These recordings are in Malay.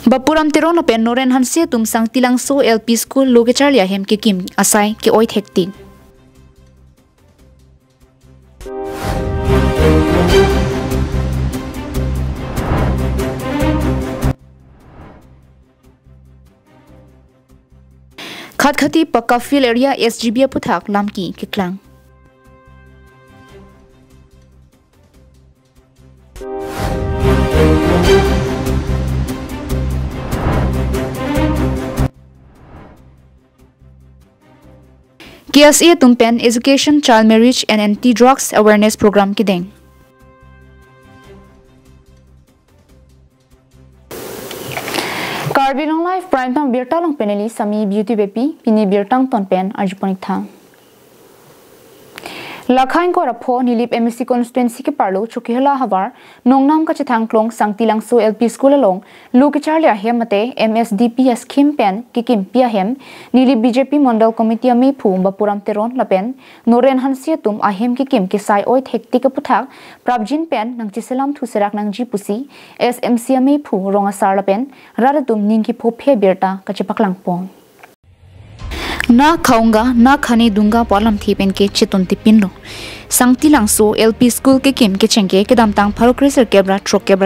Bapuram tero na pen noren hanse tum sang tilang so LP school loge charlia hem ke kim asai ke oi thekti. Khatkhati pakka field area SGB puthak lamki ke klang. KSA Tumpen Education, Child Marriage and Anti-Drugs Awareness Program kideng. Karbi Anglong Live Prime Time Birta Long Peneli Sami Beauty Bepi Pini Birtang Ton Pen Arjuponik Thang. Lakhain ko rapho nilip MSC constituency ke parlo chukihla havar nongnam ka chithang klong sangtilang so LP school along lukicharlia hemate MSDP scheme pen kikim pia hem nilip BJP Mondal Committee me phum bapuram teron lapen noren hansiatum ahem kikim kisai oi thekti ka puthak prabjin pen nang chiselam thuserak nang ji pusi SMC me phu ronga sar lapen raratum ningki phophe berta ka chepaklang pong na khaunga na khane dunga palam thipen ke chitun tipin lo sangti langso LP school ke kim ke chengke ke damtang pharokreser kebra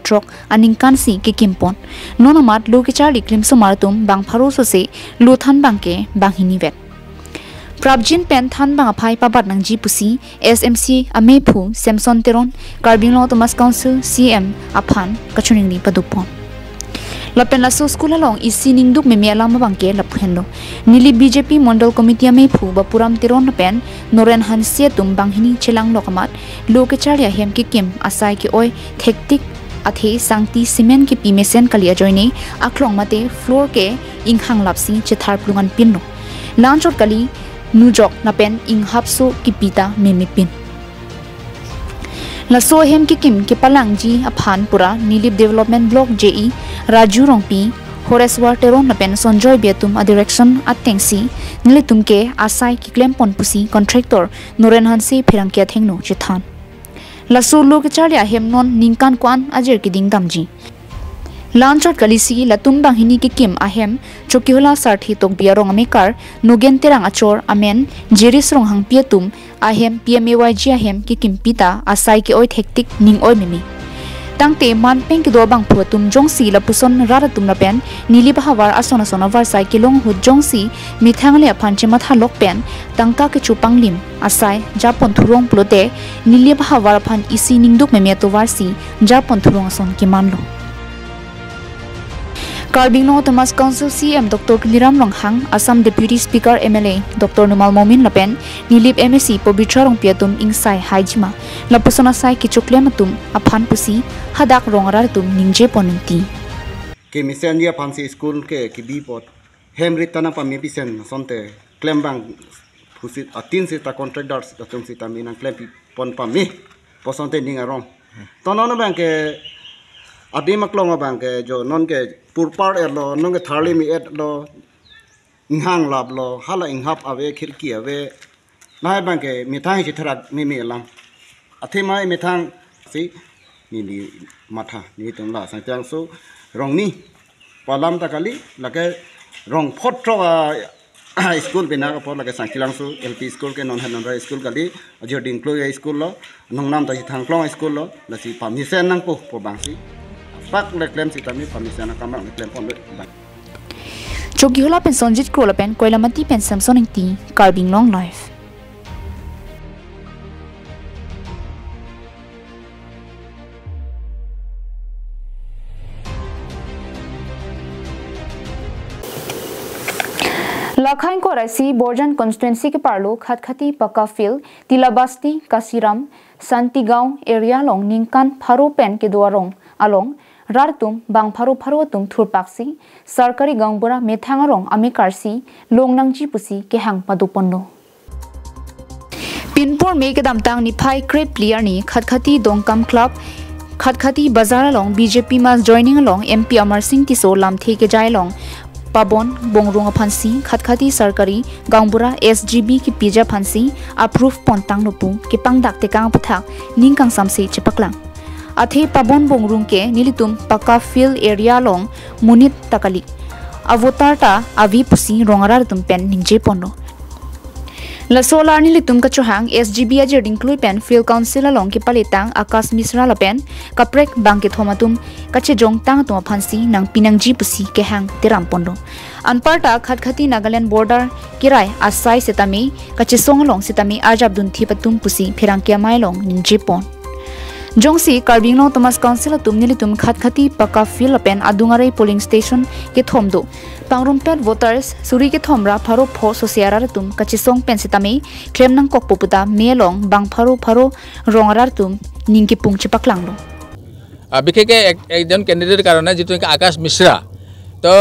trok aning kansi ke kimpon nonamat lo ke charli klim somartum bang pharo so se lo than bang ke bang hini vet prabjin pen than bang aphai pabat nang ji pusi SMC ame phu Samson teron Karbi Anglong Thomas Council CM aphan kachuning ni padupon Lapen laso school along isi ningduk me alam bangke laphenlo nili BJP Mondal Committee me phu bapuram tiron pen noren hansia tum banghini chelang lokamat loke charya hem ki kim asai ki oi thektik athe sangti cement ki pimesen kalia joine aklong mate floor ke inghang lapsi chethar plungan pinno lanchot kali nujok napen inghapso ki pita memipin laso hem ki kim ke palangji aphan pura nilip development block JE Raju Rongpi Horeswar Teron Napen Sonjoy Betum a direction at Tengsi Nilitumke Asai Kiklem Ponpusi contractor Noren Hansi Pirangkia Thengno Chithan Lasu Lok Charlia Hemnon Ninkan Kwan Ajer Kiding Damji Lanchot Kalisi Latum Banghini Kikim Ahem Chokiola Sarthi Tok Biarong Amekar Nugen Terang Achor Amen Jiris Rong Hang Piatum Ahem PMAYG Ahem Kikim Pita Asai Ki Oi Hektik Ning Oi Mimi Tangte man peng ki do bang phutum jongsi la puson raratum na pen nili bahawar asona sona varsai kilong hu jongsi mithangle phanche matha lok pen tangka ke chupang lim asai japon thurong plote nili bahawar phan isi ningduk me to warsi japon thurong son ki manlo Karbi Anglong Thomas Council CM Dr. Kiliram Ronghang Assam Deputy Speaker MLA Dr. Numal Momin Lapen Nilip MSC Pobitra Rong Piatum Ingsai Haijima Lapusona Sai Kichuklematum Aphan Pusi Hadak Rongararatum Ningje Ponunti Ke Misendia Pansi School ke Kibipot Hemritana Pamipisen Sonte Klembang Pusit Atin Sita Contractors Datum Sita Minang Klempi Pon Pami Posonte Ningarong Tonono Banke Adi maklong bang ke jo non ke purpar lo non ke thali mi et lo inghang lab lo hala inghap ave khirki ave nai bang ke mithang chi tharak mi lam athi mai mithang si ni matha ni tum la sang chang so rong ni palam ta kali lake rong phot tro school bina ka por lake sang chilang so LP school ke non hanan school kali jo ding klo school lo nong nam ta chi thang klong school lo la si permission nang po bang si Pak leklem si kami pamisana kamang leklem pon le. Chokiola pen sonjit krola pen koilamati pen Samson ingti Karbi Anglong Live. Lakhain ko rasi Borjan constituency ke parlo khatkhati pakka field Tilabasti Kasiram Santigaon area long ningkan pharo pen ke duarong along Rartum bang pharo tum thurpaksi sarkari gangbura methangarong amikarsi longnangji pusi ke hang paduponno Pinpur me ke damtang ni phai crep player ni khatkhati dongkam club khatkhati bazar along BJP mas joining along MP Amar Singh Tiso lamthe ke jai long Pabon bongrung phansi khatkhati sarkari gangbura SGB ki pija phansi approve pontang lopu ke pangdak te kang puthak ningkang samse chepaklang athe pabon bongrung ke nilitum paka field area long munit takali avatar ta avi pusi rongarar tum pen ningje pono la solar nilitum ka chuhang SGB ajer include pen field council along ki palitang akas misra la pen kaprek bang ke thomatum kache jong tang to phansi nang pinangji pusi ke hang tiram pono anparta khatkhati Nagaland border kirai asai setami kache songlong setami ajab dun thi patum pusi phirang ke mailong ningje pon Jongsi Karbi Anglong Thomas Council tumnilitum khatkhati paka field pen adungarai polling station ke thomdo pangrumpet voters suri ke thomra pharo pho sosiara tum kachisong pen sitami claim nang kok poputa melong bang pharo rongarar tum ningki pungchi paklanglo বিশেষকে একজন ক্যান্ডিডেট কারণে যেটো আকাশ মিশ্রা তো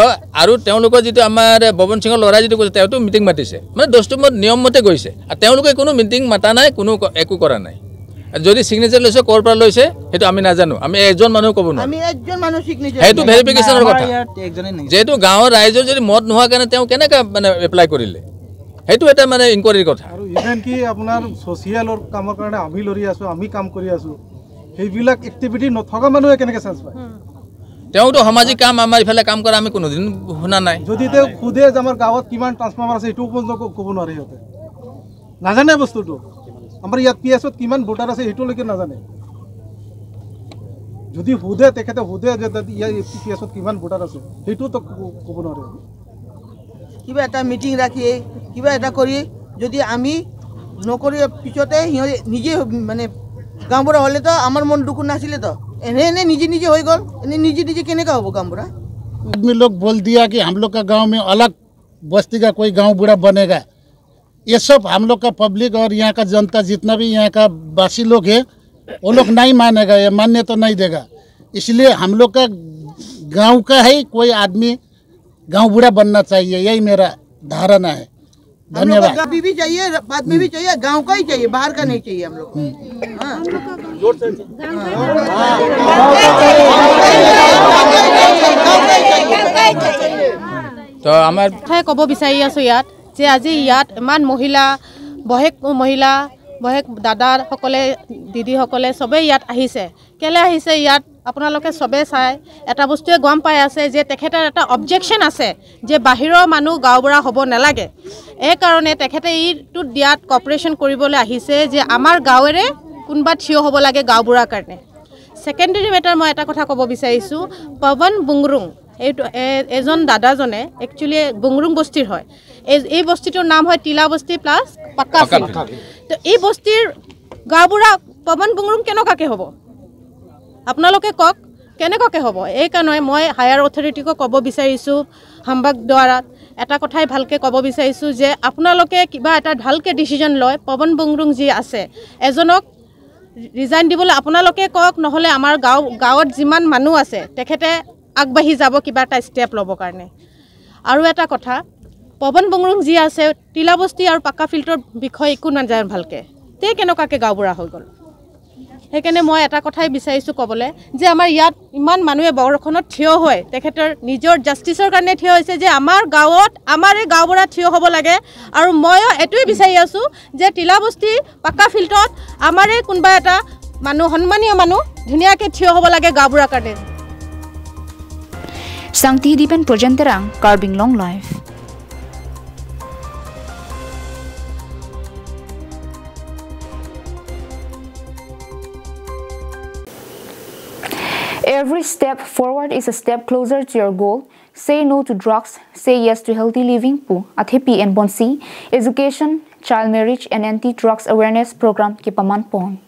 আৰু তেওঁলোকৰ যেটো আমাৰ ববন সিংৰ লৰা যেটো কৈছে তেওঁটো মিটিং মাতিছে মানে দস্তুমত নিয়ম মতে গৈছে আৰু তেওঁলোকে কোনো মিটিং মাতা নাই কোনো একো কৰা নাই যদি সিগনেচাৰ লৈছে কৰ পৰা লৈছে হেতু আমি নাজানো আমি একজন মানুহ ক'ব নোৱাৰো আমি একজন মানুহ সিগনেচাৰ হেতু ভেৰিফিকেশনৰ কথা যেটো গাঁৱৰ ৰাইজৰ যদি মত নোহোৱা কাৰণে তেওঁ কেনেকা মানে এপ্লাই কৰিলে হেতু এটা মানে ইনকুৱাৰীৰ কথা আৰু ইভেন কি আপোনাৰ সোশিয়ালৰ কামৰ কাৰণে আমি লৰি আছো আমি কাম কৰি আছো সেইবিলাক এক্টিভিটি নথকা মানুহে কেনেকে চান্স পায় তেওঁটো সামাজিক কাম আমাৰ ইফালে কাম কৰা আমি কোনোদিন শুনা নাই যদি তেওঁ খুদে আমাৰ গাঁৱত কিমান ট্ৰান্সফৰ্মাৰ আছে এটো ক'ব নোৱাৰে হতে নাজানে বস্তুটো আমাৰ ইয়াত পিএছত কিমান ভোটাৰ আছে এটো লৈকে নাজানে যদি খুদে তেখেতে খুদে যে ইয়াত পিএছত কিমান ভোটাৰ আছে হেতু তো ক'ব নোৱাৰে কিবা এটা মিটিং ৰাখি কিবা এটা কৰি যদি আমি নকৰি পিছতে নিজে মানে গাঁওবুঢ়া হলে তো আমার মন দুঃখ নাছিলে তো এনে নিজে हो गल एने নিজে কেনেকা हो गाँवबुढ़ा आदमी लोग बोल दिया कि हम लोग का गांव में अलग बस्ती का कोई गांव बूढ़ा बनेगा ये सब हम लोग का पब्लिक और यहाँ का जनता जितना भी यहाँ का वासी लोग है वो लोग नहीं मानेगा ये मानने तो नहीं देगा इसलिए हम लोग का गांव का है कोई आदमी गांव बूढ़ा बनना चाहिए यही मेरा धारणा है धन्यवाद अभी भी चाहिए बाद में भी चाहिए गांव का ही चाहिए बाहर का नहीं चाहिए हम लोग তো আমাৰ ঠাই ক'ব বিচাৰি আছো ইয়াত যে আজি ইয়াত ইমান মহিলা বহেক দাদা সকলে দিদি সকলে সবে ইয়াত আহিছে কেলে আহিছে ইয়াত আপোনালোকে সবে চাই এটা বস্তুৱে গম পাই আছে যে তেখেতৰ এটা অবজেকশন আছে যে বাহিৰৰ মানুহ গাঁওবুঢ়া হ'ব নালাগে এই কাৰণে তেখেতে ইটো দিয়াত কৰ্পোৰেচন কৰিবলৈ আহিছে যে আমাৰ গাঁৱৰে কোনবা থিয় হ'ব লাগে গাঁওবুঢ়াৰ কাৰণে সেকেন্ডাৰী মেটাৰ মই এটা কথা ক'ব বিচাৰিছো পৱন বুংৰুং এইটো এজন দাদাজনে একচুয়ালি বুংৰুং বস্তিৰ হয় এই বস্তিটোৰ নাম হয় টিলা বস্তি প্লাস পাক্কা ফিল্ড তো এই বস্তিৰ গাঁওবুঢ়া পৱন বুংৰুং কেনেকাকে হ'ব আপোনালোকে কক কেনেকাকে হ'ব এই কাৰণে মই হায়াৰ অথৰিটিক ক'ব বিচাৰিছো হামবাগ দ্বাৰা এটা কথাই ভালকে ক'ব বিচাৰিছো যে আপোনালোকে কিবা এটা ভালকে ডিসিজন লয় পৱন বুংৰুং যি আছে এজনক ৰিজাইন দিবলৈ আপোনালোকে কক নহলে আমাৰ গাঁৱত যিমান মানুহ আছে তেখেতে আগবাঢ়ি যাব কিবা এটা ষ্টেপ ল'ব কাৰণে আৰু এটা কথা পৱন বুংৰুং যি আছে টিলাবস্তি আৰু পাক্কা ফিল্ডৰ বিষয় একো নাজানে ভালকে তে কেনেকাকে গাঁওবুঢ়া হৈ গ'ল সেইকাৰণে মই এটা কথাই বিচাৰিছো ক'বলৈ যে আমাৰ ইয়াত ইমান মানুহে বৰখনত থিয় হয় তেখেতৰ নিজৰ জাষ্টিছৰ কাৰণে থিয় হৈছে যে আমাৰ গাঁৱত আমাৰে গাঁওবুঢ়া থিয় হ'ব লাগে আৰু মই এটোই বিচাৰি আছো যে টিলাবস্তি পাক্কা ফিল্ডত আমাৰে কোনবা এটা মানুহ সন্মানীয় মানুহ ধুনিয়াকে থিয় হ'ব লাগে গাঁওবুঢ়াৰ কাৰণে Sangti Dipen Projenterang Karbi Anglong Live. Every step forward is a step closer to your goal. Say no to drugs, say yes to healthy living. Pu Athepi and Bonsi Education, Child Marriage and Anti-Drugs Awareness Program Kipaman Pon.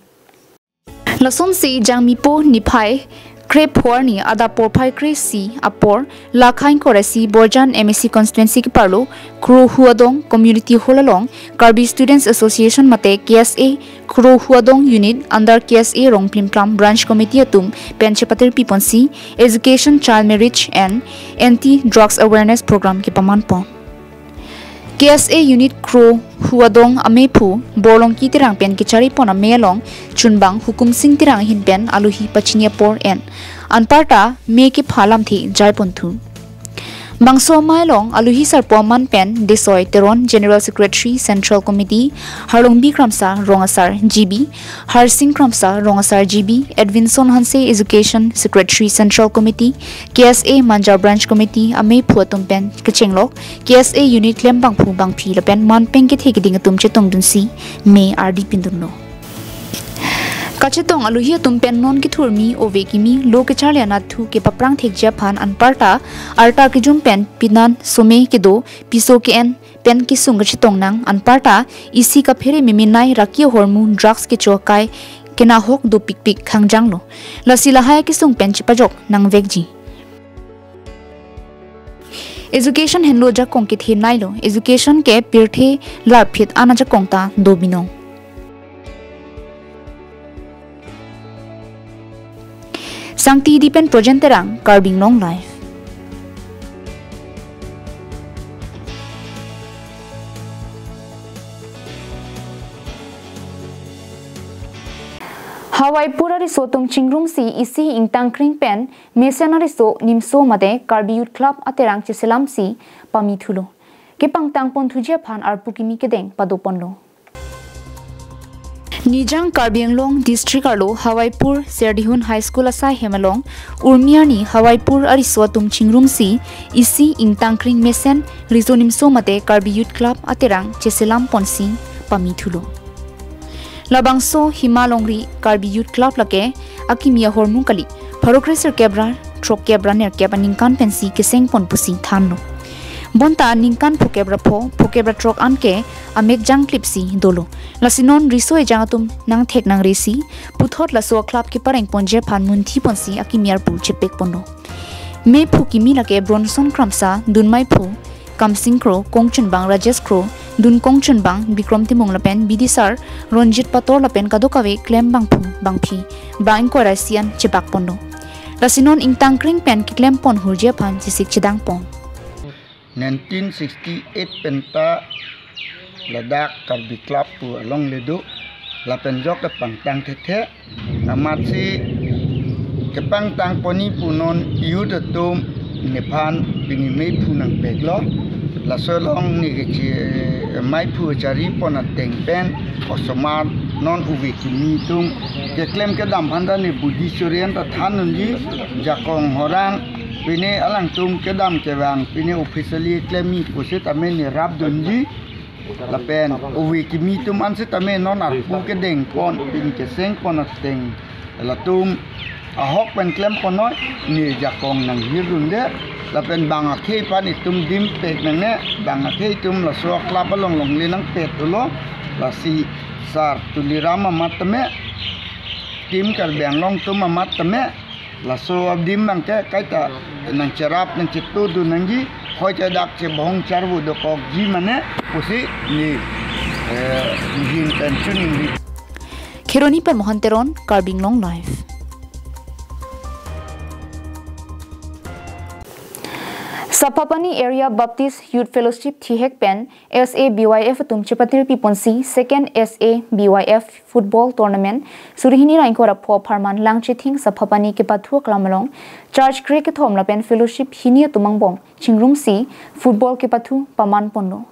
Lason si Jangmi Po Nipai Krep Horni Ada Porpai Kresi Apor Lakhain Koresi Borjan MSC Constituency Kiparlo Kro Huadong Community Holalong Karbi Students Association Mate KSA Kro Huadong Unit under KSA Rongplim Plam Branch Committee Atum Penchepatir Piponsi Education, Child Marriage and Anti-Drugs Awareness Program Kipamanpon KSA Unit Kro Huadong Amepu Borlong Kitirang Pen Kichari Pona Melong Chunbang Hukum Sing Tirang Hinpen Aluhi Pachinia Por en Anparta Meki Phalam Thi Jaiponthu Bangso Mailong Aluhi Sarpo Manpen Desoy Teron General Secretary Central Committee Harlong B Kramsa Rongasar GB Harsing Kramsa Rongasar GB Edwinson Hanse Education Secretary Central Committee KSA Manja Branch Committee Ame Puatumpen Kachenglok KSA Unit Lembang Pu Bangpi Lapen Manpen Kithegiding Tum Chetong Dunsi Me RD Pinduno Kachetong aluhia tumpen non ki thurmi ove kimi lo ke charlia na thu ke paprang thek japhan anparta arta ki jumpen pinan some ke do piso ke en pen ki sung chetong nang anparta isi ka phere miminai rakio hormone drugs ke chokai kena hok do pik pik khangjang lo lasila hai ki sung pen chipajok nang vekji education henlo ja kong ke the nailo education ke pirthe lar phit ana ja kongta do binong Sangti Dipen Projenterang Karbi Anglong Live. Hawaii Pura Riso Tung Chingrum Si Isi Ingtang Kring Pen Mesena Riso Nimso Made Karbi Youth Club Aterang Chiselam Si Pamithulo. Kepang Tang Pon Thujia Phan Arpukimi Kedeng Padoponlo. Nijang Karbi Anglong District Arlo Hawaipur Serdihun High School Asai Hemalong Urmiarni Hawaipur Ariso Tum Chingrum Si Isi Ingtangkring Mesen Rizonimso Mate Karbi Youth Club Aterang Cheselam Ponsi Pamithulo Labangso Himalongri Karbi Youth Club Lake Akimia Hormu Kali Parokreser Kebra Trok Kebra Ner Kebaningkan Pensi Keseng Pon Pusi Thanlo Bonta ningkan pokebra trok anke amek jang klipsi dolo lasinon riso e jangatum nang thek nang resi puthot laso club ki pareng ponje phan munthi ponsi akimiar pu chepek pono me phu kimi lake bronson kramsa dunmai phu kamsing kro kongchun bang rajesh kro dun kongchun bang bikrom timong lapen bidisar ronjit pator lapen kadokawe klem bang phu bangphi bang ko rasian chepak pono lasinon ingtangkring pen ki klem pon hurje phan sisik chedang pon 1968 penta ladak Karbi Club pu along ledu la penjok ke pangtang thethe amat si ke pangtang poni pu non yu de tum nephan bingi mei pu nang peklo la solong ni ke chi mai pu jari pona teng pen osomar non uwi kimi tum ke klem ke dam phanda ni buddhisorian ta thanun ji jakong horang Pini alang tum kedam kewang pini officially claimi kusit ame ni rap donji lapen uwi kimi tum ansit ame non arpu kedeng pon pini keseng pon ateng latum ahok pen klem ponoi ni jakong nang hirunde lapen banga ke pan itum dim pek nang banga ke tum la so klap long long linang pet ulo la si sar tulirama matme tim Karbi Anglong tum matme laso abdim bang ke kaita nang cerap nang citu du nanggi hoi cedak ce bohong carbu do kok ji mane pusi ni hin pension ni Kheroni per Mohanteron Karbi Anglong Live. Sapapani Area Baptist Youth Fellowship Thihek Pen SABYF Tumchipatir Piponsi Second SABYF Football Tournament Surihini Rankora Po Parman Langchithing Sapapani ke Pathu Klamalong Charge Cricket Thomla Pen Fellowship Hinia Tumangbong Chingrum Si Football ke Pathu Paman Pondo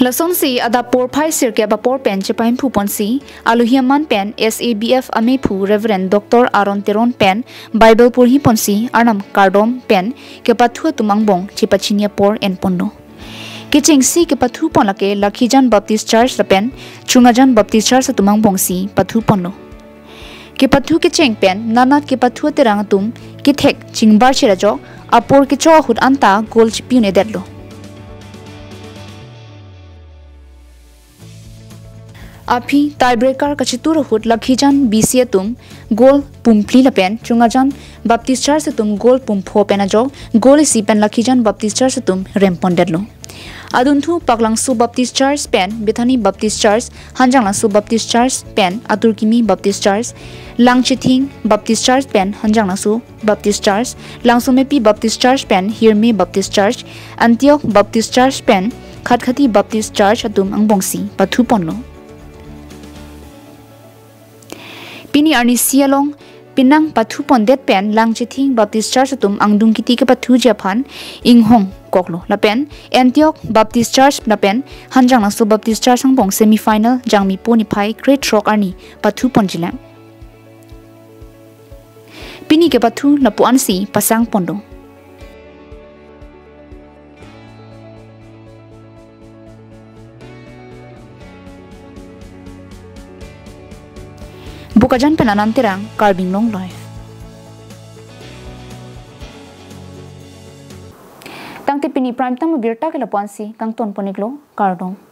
Lason si ada por phai sir ke bapor pen chepaim phu ponsi aluhiaman pen SABF ame phu Reverend Dr. Aron Teron pen Bible purhi ponsi arnam kardom pen ke pathu tumangbong chepachinia por en pondo kiching si ke pathu ponlake Lakhijan Baptist Church la pen Chungajan Baptist Church tumangbong si pathu pondo ke pathu ke cheng pen nanat ke pathu terang tum ki thek chingbar cherajo apor ke cho hut anta gol chipiune detlo Api tiebreaker kachitur hut Lakhijan BC tum goal pumpli lapen Chungajan Baptist Church tum goal pumpho penajo goal si pen Lakhijan Baptist Church tum rempondedlo Aduntu Paklangsu Baptist Church pen Bethany Baptist Church Hanjanglangsu Baptist Church pen Aturkimi Baptist Church Langchithing Baptist Church pen Hanjanglangsu Baptist Church Langsumepi Baptist Church pen Hirme Baptist Church Antioch Baptist Church pen Khatkhati Baptist Church atum angbongsi pathu ponlo Pini Arni Sialong pinang pathu pondet pen lang chithing Baptist Church tum angdung kiti ke pathu japhan inghong koklo lapen Antioch Baptist Church lapen hanjang nasu Baptist Church sangbong semi final jangmi poni phai Great Rock arni pathu ponjilam pini ke pathu lapu ansi pasang pondo bukajan penanan terang Karbi Anglong live. Tang tipini prime time birta ke lapuansi kang ton poniglo kardong.